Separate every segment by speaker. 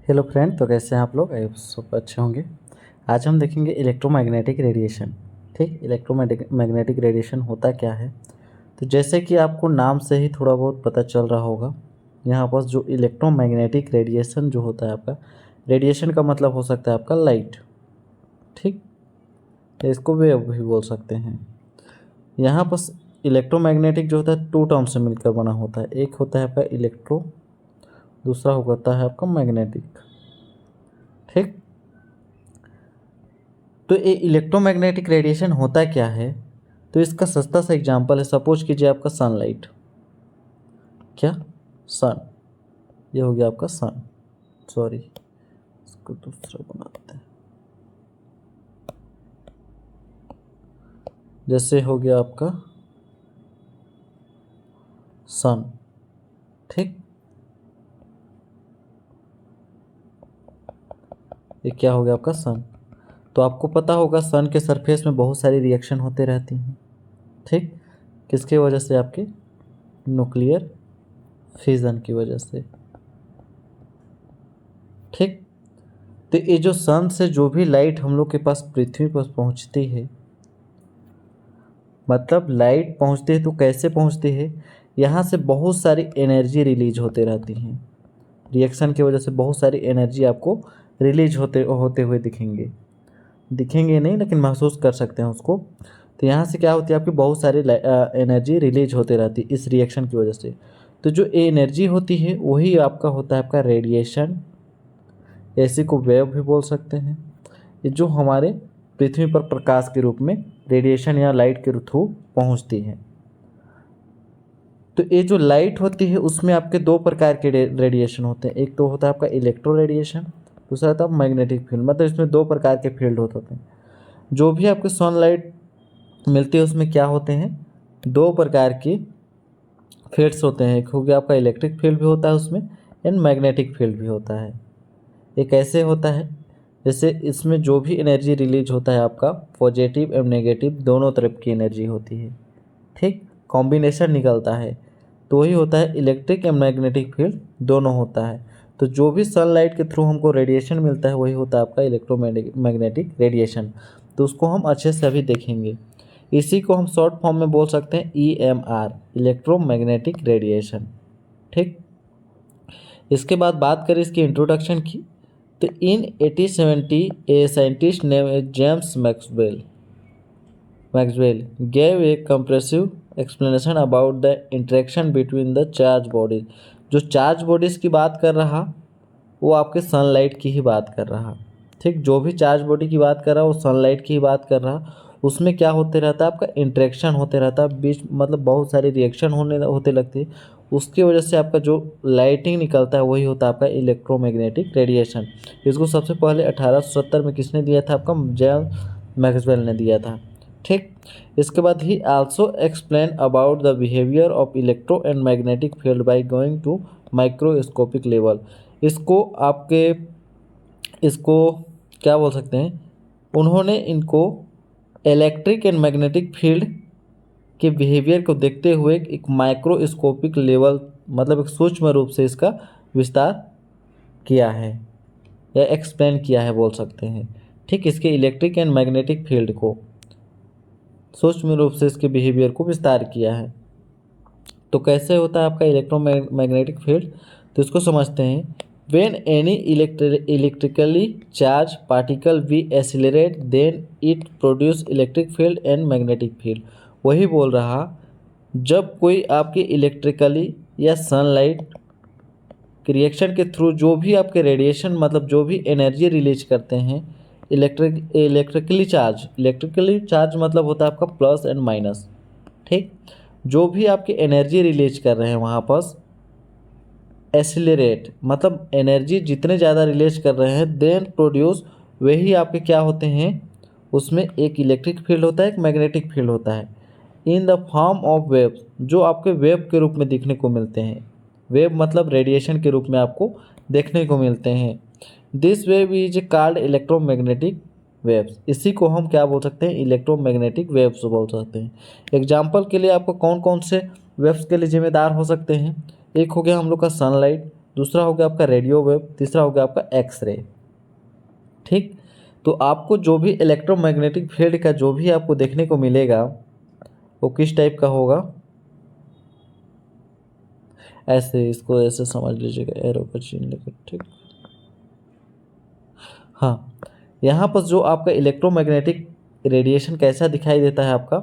Speaker 1: Hello friend, तो कैसे हैं आप लोग? आई सब अच्छे होंगे। आज हम देखेंगे इलेक्ट्रोमैग्नेटिक रेडिएशन। ठीक, इलेक्ट्रोमैग्नेटिक रेडिएशन होता क्या है? तो जैसे कि आपको नाम से ही थोड़ा बहुत पता चल रहा होगा, यहाँ पर जो इलेक्ट्रोमैग्नेटिक रेडिएशन जो होता है आपका, रेडिएशन का मतलब हो सकता है आपका लाइट। ठीक, तो इसको वेव भी बोल सकते हैं। यहाँ पर इलेक्ट्रोमैग्नेटिक जो होता है टू टर्म से मिलकर बना होता है। एक होता है आपका इलेक्ट्रो, दूसरा होता है आपका मैग्नेटिक। ठीक, तो ये इलेक्ट्रोमैग्नेटिक रेडिएशन होता क्या है? तो इसका सस्ता सा एग्जांपल है, सपोज कीजिए आपका सनलाइट। क्या? सन। ये हो गया आपका सन। सॉरी, इसको दूसरा बनाते हैं। जैसे हो गया आपका सन। ठीक, ये क्या हो गया आपका सन। तो आपको पता होगा सन के सरफेस में बहुत सारी रिएक्शन होते रहती हैं। ठीक, किसके वजह से? आपके न्यूक्लियर फिजन की वजह से। ठीक, तो ये जो सन से जो भी लाइट हम लोग के पास पृथ्वी पर पहुंचती है, मतलब लाइट पहुंचती है तो कैसे पहुंचती है? यहाँ से बहुत सारी एनर्जी रिलीज होते रहती हैं। रिएक्शन की वजह से बहुत सारी एनर्जी आपको रिलीज होते होते हुए दिखेंगे नहीं, लेकिन महसूस कर सकते हैं उसको। तो यहाँ से क्या होती है, आपकी बहुत सारी एनर्जी रिलीज होते रहती है इस रिएक्शन की वजह से। तो जो एनर्जी होती है वही आपका होता है आपका रेडिएशन। ऐसे को वेव भी बोल सकते हैं। ये जो हमारे पृथ्वी पर प्रकाश के रूप में रेडिएशन या लाइट के थ्रू पहुंचती है। तो ये जो लाइट होती है उसमें आपके दो प्रकार के रेडिएशन होते हैं। एक तो होता है आपका इलेक्ट्रो रेडिएशन, दूसरा होता है मैग्नेटिक फील्ड। मतलब इसमें दो प्रकार के फील्ड होते हैं। जो भी आपको सनलाइट मिलती है उसमें क्या होते हैं, दो प्रकार की फील्ड्स होते हैं। एक हो गया आपका इलेक्ट्रिक फील्ड भी होता है उसमें, एंड मैग्नेटिक फील्ड भी होता है। ये कैसे होता है? जैसे इसमें जो भी एनर्जी रिलीज होता है आपका, पॉजिटिव एवं नेगेटिव दोनों तरफ की एनर्जी होती है। ठीक, कॉम्बिनेशन निकलता है तो वही होता है इलेक्ट्रिक एवं मैग्नेटिक फील्ड, दोनों होता है। तो जो भी सनलाइट के थ्रू हमको रेडिएशन मिलता है वही होता है आपका इलेक्ट्रोमैग्नेटिक रेडिएशन। तो उसको हम अच्छे से अभी देखेंगे। इसी को हम शॉर्ट फॉर्म में बोल सकते हैं EMR, इलेक्ट्रोमैग्नेटिक रेडिएशन। ठीक, इसके बाद बात करें इसकी इंट्रोडक्शन की, तो इन 1870 a scientist name James Maxwell gave a comprehensive explanation about the interaction between the charged bodies। जो चार्ज बॉडीज की बात कर रहा वो आपके सनलाइट की ही बात कर रहा। ठीक, जो भी चार्ज बॉडी की बात कर रहा वो सनलाइट की ही बात कर रहा। उसमें क्या होते रहता है, आपका इंटरेक्शन होते रहता है बीच, मतलब बहुत सारी रिएक्शन होते लगती है। उसकी वजह से आपका जो लाइटिंग निकलता है वही होता है आपका इलेक्ट्रोमैग्नेटिक रेडिएशन। इसको सबसे पहले 1870 में किसने दिया था? आपका जेम्स मैक्सवेल ने दिया था। ठीक, इसके बाद ही also explain about the behaviour of electro and magnetic field by going to microscopic level. इसको आपके इसको क्या बोल सकते हैं, उन्होंने इनको इलेक्ट्रिक एंड मैग्नेटिक फील्ड के बिहेवियर को देखते हुए एक माइक्रोस्कोपिक लेवल, मतलब एक सूक्ष्म रूप से इसका विस्तार किया है या एक्सप्लेन किया है बोल सकते हैं। ठीक, इसके इलेक्ट्रिक एंड मैग्नेटिक फील्ड को सूक्ष्म रूप से इसके बिहेवियर को विस्तार किया है। तो कैसे होता है आपका इलेक्ट्रोमैग्नेटिक फील्ड? तो इसको समझते हैं। When any electrically charge particle we accelerate then it produce electric field and magnetic field. वही बोल रहा, जब कोई आपके इलेक्ट्रिकली या सनलाइट रिएक्शन के थ्रू जो भी आपके रेडिएशन, मतलब जो भी एनर्जी रिलीज करते हैं, इलेक्ट्रिकली चार्ज मतलब होता है आपका प्लस एंड माइनस। ठीक, जो भी आपके एनर्जी रिलीज कर रहे हैं वहाँ पर एसिलरेट, मतलब एनर्जी जितने ज़्यादा रिलीज कर रहे हैं देन प्रोड्यूस, वही आपके क्या होते हैं, उसमें एक इलेक्ट्रिक फील्ड होता है, एक मैग्नेटिक फील्ड होता है, in the form of waves, जो आपके वेव के रूप में दिखने को मिलते हैं। वेव मतलब रेडिएशन के रूप में आपको देखने को मिलते हैं। This wave is called electromagnetic waves. इसी को हम क्या बोल सकते हैं, इलेक्ट्रोमैग्नेटिक वेव्स बोल सकते हैं। एग्जाम्पल के लिए आपको कौन कौन से वेव्स के लिए जिम्मेदार हो सकते हैं? एक हो गया हम लोग का सनलाइट, दूसरा हो गया आपका रेडियो वेव, तीसरा हो गया आपका एक्सरे। ठीक, तो आपको जो भी इलेक्ट्रोमैग्नेटिक फील्ड का जो भी आपको देखने को मिलेगा वो किस टाइप का होगा, ऐसे इसको ऐसे समझ लीजिएगा, एरो का चिन्ह लेकर। ठीक, हाँ, यहाँ पर जो आपका इलेक्ट्रोमैग्नेटिक रेडिएशन कैसा दिखाई देता है आपका,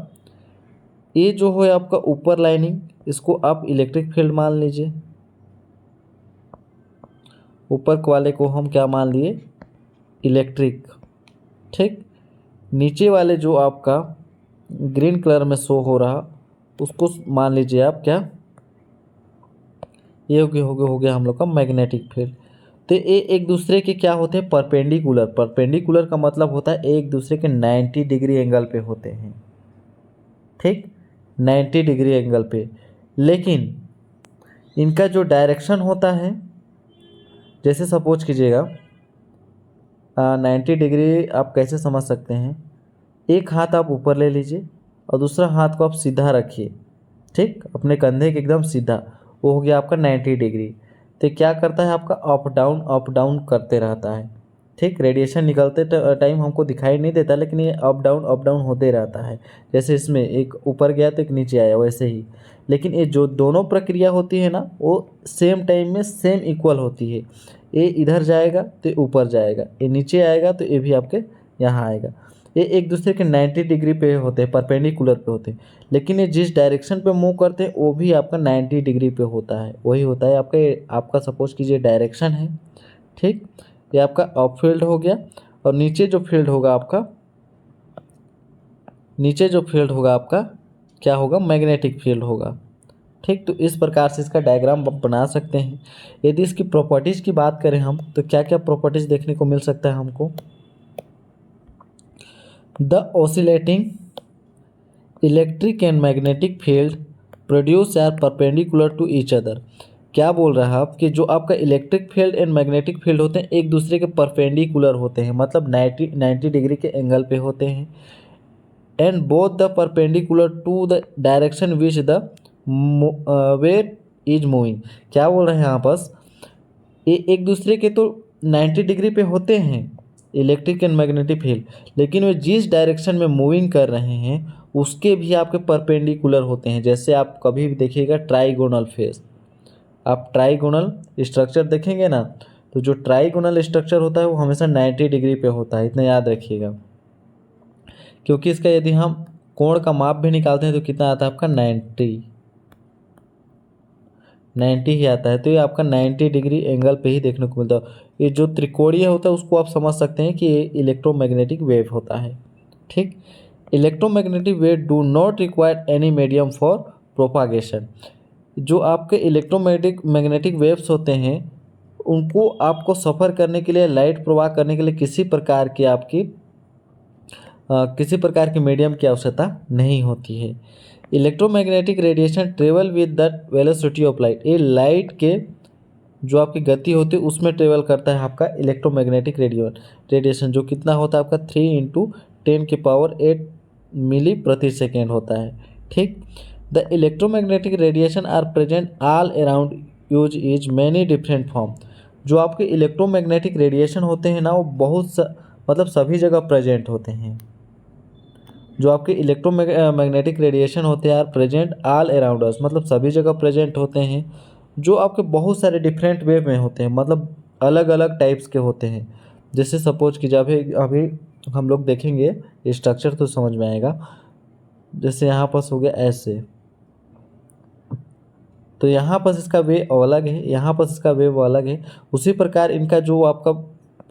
Speaker 1: ये जो है आपका ऊपर लाइनिंग, इसको आप इलेक्ट्रिक फील्ड मान लीजिए, ऊपर वाले को हम क्या मान लिए, इलेक्ट्रिक। ठीक, नीचे वाले जो आपका ग्रीन कलर में शो हो रहा उसको मान लीजिए आप क्या, ये हो गया हम लोग का मैग्नेटिक फील्ड। तो ये एक दूसरे के क्या होते हैं, परपेंडिकुलर। परपेंडिकुलर का मतलब होता है एक दूसरे के 90 डिग्री एंगल पे होते हैं। ठीक, 90 डिग्री एंगल पे, लेकिन इनका जो डायरेक्शन होता है, जैसे सपोज कीजिएगा 90 डिग्री आप कैसे समझ सकते हैं, एक हाथ आप ऊपर ले लीजिए और दूसरा हाथ को आप सीधा रखिए। ठीक, अपने कंधे के एकदम सीधा, वो हो गया आपका 90 डिग्री। तो क्या करता है आपका, अप डाउन करते रहता है। ठीक, रेडिएशन निकलते टाइम हमको दिखाई नहीं देता, लेकिन ये अप डाउन होते रहता है। जैसे इसमें एक ऊपर गया तो एक नीचे आया, वैसे ही। लेकिन ये जो दोनों प्रक्रिया होती है ना, वो सेम टाइम में सेम इक्वल होती है। ये इधर जाएगा तो ऊपर जाएगा, ये नीचे आएगा तो ये भी आपके यहाँ आएगा। ये एक दूसरे के 90 डिग्री पे होते हैं, परपेंडिकुलर पे होते हैं। लेकिन ये जिस डायरेक्शन पे मूव करते हैं वो भी आपका 90 डिग्री पे होता है। वही होता है आपका सपोज कीजिए डायरेक्शन है। ठीक, ये आपका अप फील्ड हो गया, और नीचे जो फील्ड होगा आपका क्या होगा, मैग्नेटिक फील्ड होगा। ठीक, तो इस प्रकार से इसका डायग्राम बना सकते हैं। यदि इसकी प्रॉपर्टीज़ की बात करें हम, तो क्या क्या प्रॉपर्टीज़ देखने को मिल सकता है हमको, the oscillating electric and magnetic field produce are perpendicular to each other. क्या बोल रहा है आप कि जो आपका electric field and magnetic field होते हैं एक दूसरे के परपेंडिकुलर होते हैं, मतलब 90 डिग्री के एंगल पे होते हैं। And both the perpendicular to the direction which the wave is moving. क्या बोल रहे हैं यहाँ पास, ये एक दूसरे के तो 90 डिग्री पे होते हैं इलेक्ट्रिक एंड मैग्नेटिक फील्ड, लेकिन वे जिस डायरेक्शन में मूविंग कर रहे हैं उसके भी आपके परपेंडिकुलर होते हैं। जैसे आप कभी भी देखिएगा ट्राइगोनल फेस, आप ट्राइगोनल स्ट्रक्चर देखेंगे ना, तो जो ट्राइगोनल स्ट्रक्चर होता है वो हमेशा 90 डिग्री पे होता है, इतना याद रखिएगा। क्योंकि इसका यदि हम कोण का माप भी निकालते हैं तो कितना आता है आपका 90 ही आता है। तो ये आपका 90 डिग्री एंगल पे ही देखने को मिलता है। ये जो त्रिकोणीय होता है उसको आप समझ सकते हैं कि ये इलेक्ट्रोमैग्नेटिक वेव होता है। ठीक, electromagnetic wave do not require any medium for propagation. जो आपके मैग्नेटिक वेव्स होते हैं उनको आपको सफ़र करने के लिए, लाइट प्रवाह करने के लिए किसी प्रकार की मीडियम की आवश्यकता नहीं होती है। Electromagnetic radiation travel with the velocity of light. ये लाइट के जो आपकी गति होती है उसमें ट्रेवल करता है आपका इलेक्ट्रोमैग्नेटिक रेडिएशन, जो कितना होता है आपका 3 × 10⁸ मिली प्रति सेकेंड होता है। ठीक, the electromagnetic radiation are present all around us is many different form. जो आपके इलेक्ट्रोमैग्नेटिक रेडिएशन होते हैं ना वो मतलब सभी जगह प्रेजेंट होते हैं। जो आपके इलेक्ट्रोमैग्नेटिक रेडिएशन होते हैं are present all around us, मतलब सभी जगह प्रेजेंट होते हैं। जो आपके बहुत सारे डिफरेंट वे में होते हैं, मतलब अलग अलग टाइप्स के होते हैं। जैसे सपोज कीजिए अभी हम लोग देखेंगे स्ट्रक्चर तो समझ में आएगा। जैसे यहाँ पास हो गया ऐसे, तो यहाँ पास इसका वेव अलग है, यहाँ पास इसका वेव अलग है। उसी प्रकार इनका जो आपका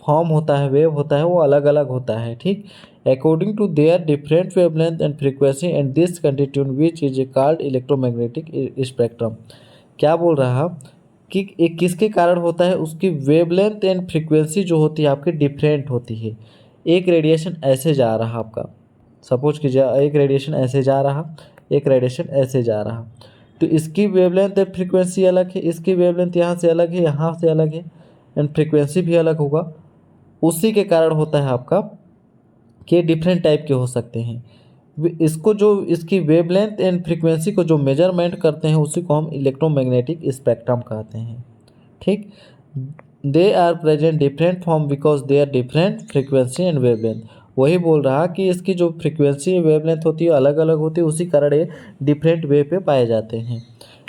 Speaker 1: फॉर्म होता है, वेव होता है, वो अलग अलग होता है। ठीक, according to their different wavelength and frequency and this constitute which is called electromagnetic spectrum. क्या बोल रहा कि एक किसके कारण होता है, उसकी वेवलेंथ एंड फ्रीक्वेंसी जो होती है आपकी डिफरेंट होती है। एक रेडिएशन ऐसे जा रहा आपका, सपोज कीजिए एक रेडिएशन ऐसे जा रहा, एक रेडिएशन ऐसे जा रहा, तो इसकी वेवलेंथ एंड फ्रीक्वेंसी अलग है, इसकी वेवलेंथ यहाँ से अलग है, यहाँ से अलग है, एंड फ्रीक्वेंसी भी अलग होगा। उसी के कारण होता है आपका कि डिफरेंट टाइप के हो सकते हैं। इसको जो इसकी वेवलेंथ एंड फ्रीक्वेंसी को जो मेजरमेंट करते हैं उसी को हम इलेक्ट्रोमैग्नेटिक स्पेक्ट्रम कहते हैं। ठीक। They are present different form because they are different frequency and wavelength. वही बोल रहा कि इसकी जो फ्रिक्वेंसी वेवलेंथ होती है अलग अलग होती है, उसी कारण ये डिफरेंट वे पे पाए जाते हैं।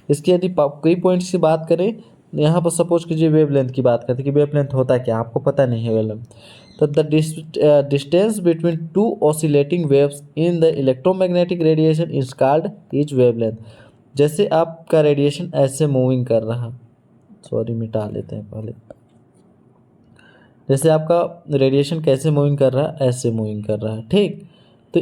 Speaker 1: इसकी यदि कई पॉइंट्स की बात करें, यहाँ पर सपोज कीजिए वेवलेंथ की बात करते हैं कि वेवलेंथ होता क्या, आपको पता नहीं है वेवलेंथ। तो the distance between two oscillating waves in the electromagnetic radiation is called is wavelength. जैसे आपका रेडिएशन ऐसे मूविंग कर रहा, सॉरी मिटा लेते हैं पहले। जैसे आपका रेडिएशन कैसे मूविंग कर रहा है, ऐसे मूविंग कर रहा है, ठीक। तो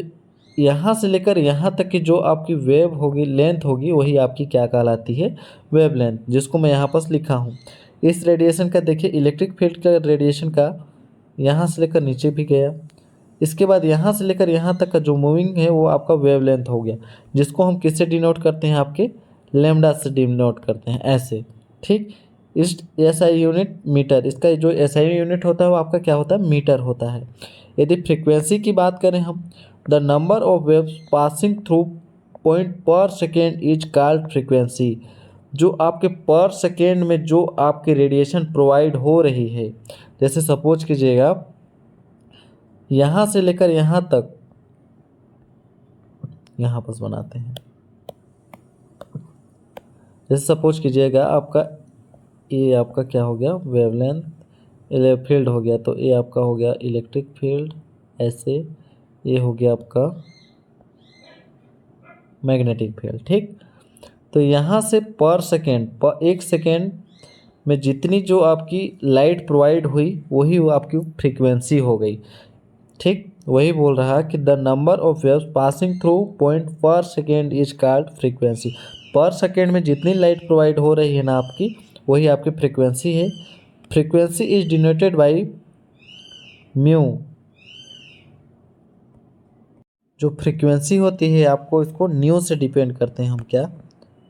Speaker 1: यहाँ से लेकर यहाँ तक की जो आपकी वेव होगी, लेंथ होगी, वही आपकी क्या कहलाती है, वेवलेंथ, जिसको मैं यहाँ पर लिखा हूँ। इस रेडिएशन का देखिए, इलेक्ट्रिक फील्ड का रेडिएशन का यहाँ से लेकर नीचे भी गया, इसके बाद यहाँ से लेकर यहाँ तक का जो मूविंग है वो आपका वेवलेंथ हो गया, जिसको हम किससे डिनोट करते हैं, आपके लैम्डा से डिनोट करते हैं, ऐसे, ठीक। इस SI यूनिट मीटर, इसका जो SI यूनिट होता है वो आपका क्या होता है, मीटर होता है। यदि फ्रिक्वेंसी की बात करें हम, the number of waves passing through point पर सेकेंड इज कॉल्ड फ्रिक्वेंसी। जो आपके पर सेकेंड में जो आपके रेडिएशन प्रोवाइड हो रही है, जैसे सपोज कीजिएगा यहाँ से लेकर यहाँ तक, यहाँ पर बनाते हैं, जैसे सपोज कीजिएगा आपका ये आपका क्या हो गया, वेवलेंथ फील्ड हो गया, तो ये आपका हो गया इलेक्ट्रिक फील्ड, ऐसे ये हो गया आपका मैग्नेटिक फील्ड, ठीक। तो यहाँ से पर सेकेंड, पर एक सेकेंड में जितनी जो आपकी लाइट प्रोवाइड हुई वही वो आपकी फ्रीक्वेंसी हो गई, ठीक। वही बोल रहा है कि the number of waves passing through point पर सेकेंड इज कॉल्ड फ्रीक्वेंसी। पर सेकेंड में जितनी लाइट प्रोवाइड हो रही है ना आपकी, वही आपकी फ्रीक्वेंसी है। Frequency is denoted by mu. जो फ्रीक्वेंसी होती है आपको इसको न्यू से डिपेंड करते हैं हम, क्या,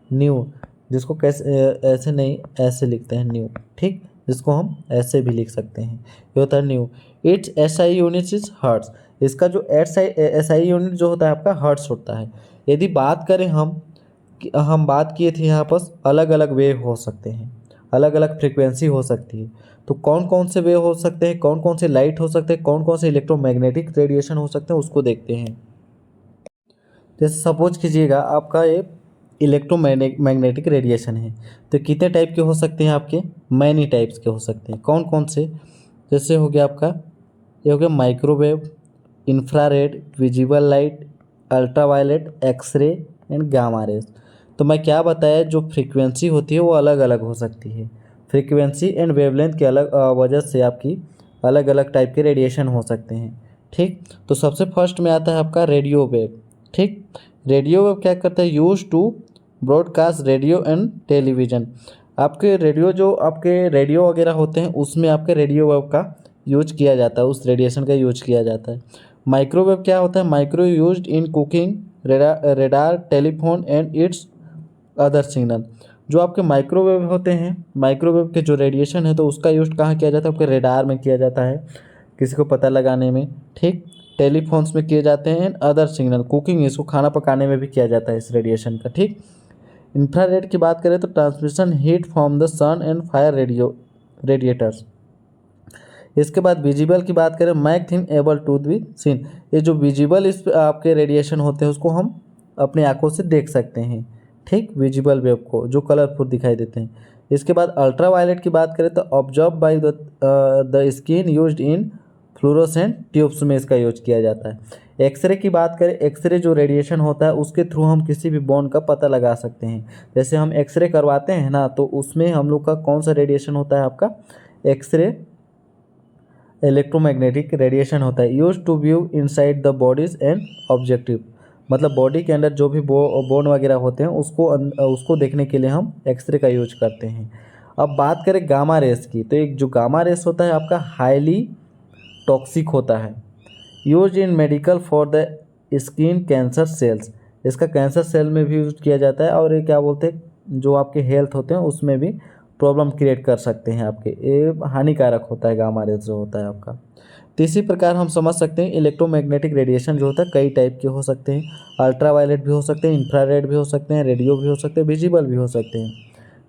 Speaker 1: न्यू, जिसको कैसे ऐसे नहीं ऐसे लिखते हैं न्यू, ठीक, जिसको हम ऐसे भी लिख सकते हैं, ये होता है nu. Its SI unit is hertz. इसका जो SI यूनिट जो होता है आपका हर्ट्स होता है। यदि बात करें हम बात किए थे यहाँ पर अलग अलग वेव हो सकते हैं, अलग अलग फ्रिक्वेंसी हो सकती है, तो कौन कौन से वेव हो सकते हैं, कौन कौन से लाइट हो सकते हैं, कौन कौन से इलेक्ट्रोमैग्नेटिक रेडिएशन हो सकते हैं, उसको देखते हैं। जैसे सपोज कीजिएगा आपका ये मैग्नेटिक रेडिएशन है, तो कितने टाइप के हो सकते हैं आपके, मैनी टाइप्स के हो सकते हैं। कौन कौन से, जैसे हो गया आपका ये हो गया microwave, infrared, visible light, ultraviolet, X-ray and gamma rays. तो मैं क्या बताया, जो फ्रीक्वेंसी होती है वो अलग अलग हो सकती है। फ्रीक्वेंसी एंड वेवलेंथ के अलग वजह से आपकी अलग अलग टाइप के रेडिएशन हो सकते हैं, ठीक। तो सबसे फर्स्ट में आता है आपका रेडियो वेव, ठीक। रेडियो वेव क्या करता है, use to broadcast radio and television. आपके रेडियो जो आपके रेडियो वगैरह होते हैं उसमें आपके रेडियो वेव का यूज किया जाता है, उस रेडिएशन का यूज किया जाता है। माइक्रोवेव क्या होता है, micro used in cooking, radar, telephone and it's other signal. जो आपके माइक्रोवेव होते हैं, माइक्रोवेव के जो रेडिएशन है तो उसका यूज कहाँ किया जाता है, आपके रेडार में किया जाता है किसी को पता लगाने में, ठीक। टेलीफोन्स में किए जाते हैं, अदर सिग्नल, कुकिंग, इसको खाना पकाने में भी किया जाता है इस रेडिएशन का, ठीक। इंफ्रारेड की बात करें तो transmission heat from the sun and fire radiators. इसके बाद विजिबल की बात करें, make thing able to be seen. ये जो विजिबल इस आपके रेडिएशन होते हैं उसको हम अपनी आंखों से देख सकते हैं, ठीक, विजिबल वेव को, जो कलरफुल दिखाई देते हैं। इसके बाद अल्ट्रावायलेट की बात करें तो observe by the skin used in fluorescent tubes में इसका यूज किया जाता है। एक्सरे की बात करें, एक्सरे जो रेडिएशन होता है उसके थ्रू हम किसी भी बोन का पता लगा सकते हैं। जैसे हम एक्सरे करवाते हैं ना, तो उसमें हम लोग का कौन सा रेडिएशन होता है, आपका एक्सरे इलेक्ट्रोमैग्नेटिक रेडिएशन होता है। Use to view inside the bodies and objective, मतलब बॉडी के अंदर जो भी बोन वगैरह होते हैं उसको देखने के लिए हम एक्सरे का यूज करते हैं। अब बात करें गामा रेस की, तो एक जो गामा रेस होता है आपका हाईली टॉक्सिक होता है, use in medical for the skin cancer cells. इसका कैंसर सेल में भी यूज किया जाता है, और ये क्या बोलते हैं, जो आपके हेल्थ होते हैं उसमें भी प्रॉब्लम क्रिएट कर सकते हैं आपके, ये हानिकारक होता है गामा रेज जो होता है आपका। तो इसी प्रकार हम समझ सकते हैं इलेक्ट्रोमैग्नेटिक रेडिएशन जो होता है कई टाइप के हो सकते हैं, अल्ट्रावायलेट भी हो सकते हैं, इंफ्रारेड भी हो सकते हैं, रेडियो भी हो सकते हैं, विजिबल भी हो सकते हैं,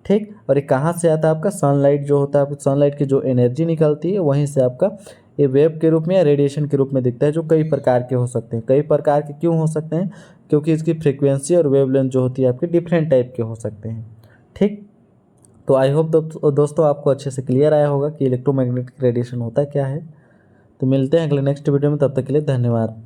Speaker 1: ठीक। और ये कहाँ से आता है आपका, सनलाइट जो होता है, सनलाइट की जो एनर्जी निकलती है वहीं से आपका ये वेव के रूप में या रेडिएशन के रूप में दिखता है, जो कई प्रकार के हो सकते हैं। कई प्रकार के क्यों हो सकते हैं, क्योंकि इसकी फ्रीक्वेंसी और वेवलेंथ जो होती है आपकी डिफरेंट टाइप के हो सकते हैं। ठीक। तो आई होप दोस्तों आपको अच्छे से क्लियर आया होगा कि इलेक्ट्रोमैग्नेटिक रेडिएशन होता क्या है। तो मिलते हैं अगले नेक्स्ट वीडियो में, तब तक के लिए धन्यवाद।